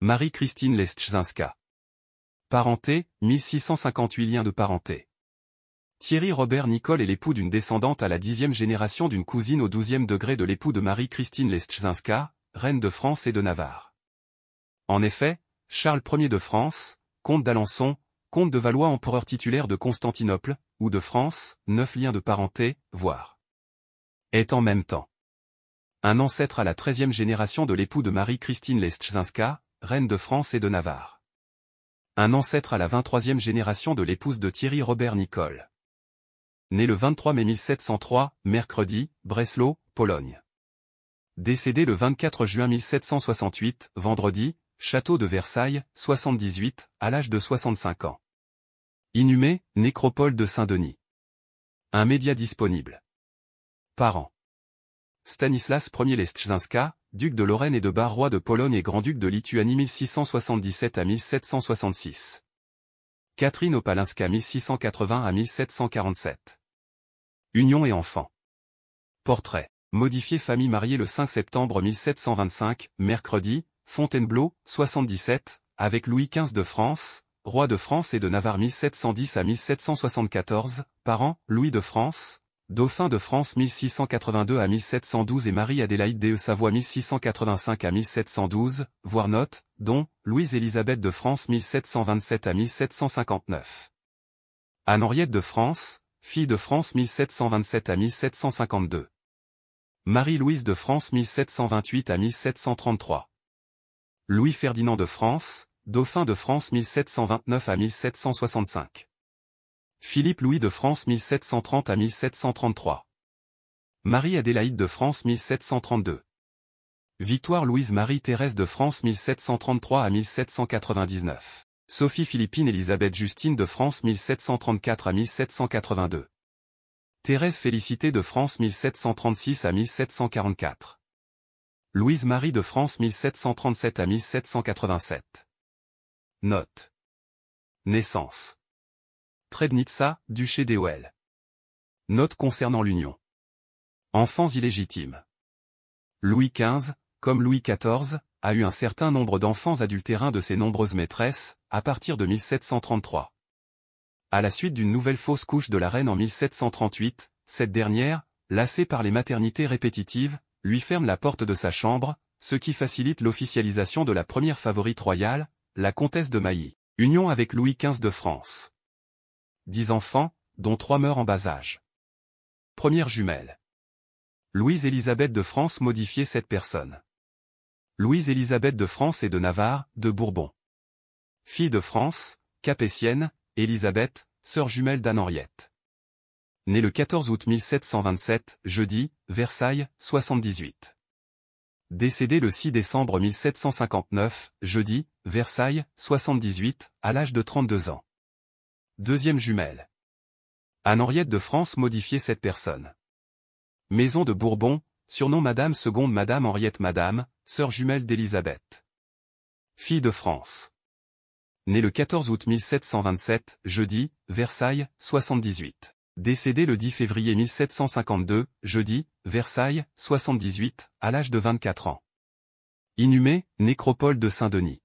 Marie-Christine Leszczyńska. Parenté, 1658 liens de parenté. Thierry Robert Nicole est l'époux d'une descendante à la 10e génération d'une cousine au 12e degré de l'époux de Marie-Christine Leszczyńska, reine de France et de Navarre. En effet, Charles Ier de France, comte d'Alençon, comte de Valois empereur titulaire de Constantinople, ou de France, 9 liens de parenté, voire. Est en même temps un ancêtre à la 13e génération de l'époux de Marie-Christine Leszczyńska, reine de France et de Navarre. Un ancêtre à la 23e génération de l'épouse de Thierry Robert Nicole. Né le 23 mai 1703, mercredi, Breslau, Pologne. Décédé le 24 juin 1768, vendredi, château de Versailles, 78, à l'âge de 65 ans. Inhumé, nécropole de Saint-Denis. Un média disponible. Parents. Stanislas Ier Leszczyńska, duc de Lorraine et de Bar, roi de Pologne et grand-duc de Lituanie 1677 à 1766. Catherine Opalinska 1680 à 1747. Union et enfants. Portrait. Modifié famille mariée le 5 septembre 1725, mercredi, Fontainebleau, 77, avec Louis XV de France, roi de France et de Navarre 1710 à 1774, parents, Louis de France, dauphin de France 1682 à 1712 et Marie-Adélaïde de Savoie 1685 à 1712, voire note, dont, Louise-Élisabeth de France 1727 à 1759. Anne-Henriette de France, fille de France 1727 à 1752. Marie-Louise de France 1728 à 1733. Louis-Ferdinand de France, dauphin de France 1729 à 1765. Philippe-Louis de France 1730 à 1733. Marie-Adélaïde de France 1732. Victoire-Louise-Marie-Thérèse de France 1733 à 1799. Sophie-Philippine Élisabeth Justine de France 1734 à 1782. Thérèse Félicité de France 1736 à 1744. Louise-Marie de France 1737 à 1787. Note. Naissance. Trebnitsa, duché d'Éoël. Note concernant l'union. Enfants illégitimes. Louis XV, comme Louis XIV, a eu un certain nombre d'enfants adultérins de ses nombreuses maîtresses, à partir de 1733. À la suite d'une nouvelle fausse couche de la reine en 1738, cette dernière, lassée par les maternités répétitives, lui ferme la porte de sa chambre, ce qui facilite l'officialisation de la première favorite royale, la comtesse de Mailly, union avec Louis XV de France. 10 enfants, dont 3 meurent en bas âge. Première jumelle. Louise-Élisabeth de France modifiée cette personne. Louise-Élisabeth de France et de Navarre, de Bourbon. Fille de France, capétienne, Élisabeth, sœur jumelle d'Anne-Henriette. Née le 14 août 1727, jeudi, Versailles, 78. Décédée le 6 décembre 1759, jeudi, Versailles, 78, à l'âge de 32 ans. Deuxième jumelle. Anne-Henriette de France modifiée cette personne. Maison de Bourbon, surnom Madame seconde Madame Henriette Madame, sœur jumelle d'Élisabeth. Fille de France. Née le 14 août 1727, jeudi, Versailles, 78. Décédée le 10 février 1752, jeudi, Versailles, 78, à l'âge de 24 ans. Inhumée, nécropole de Saint-Denis.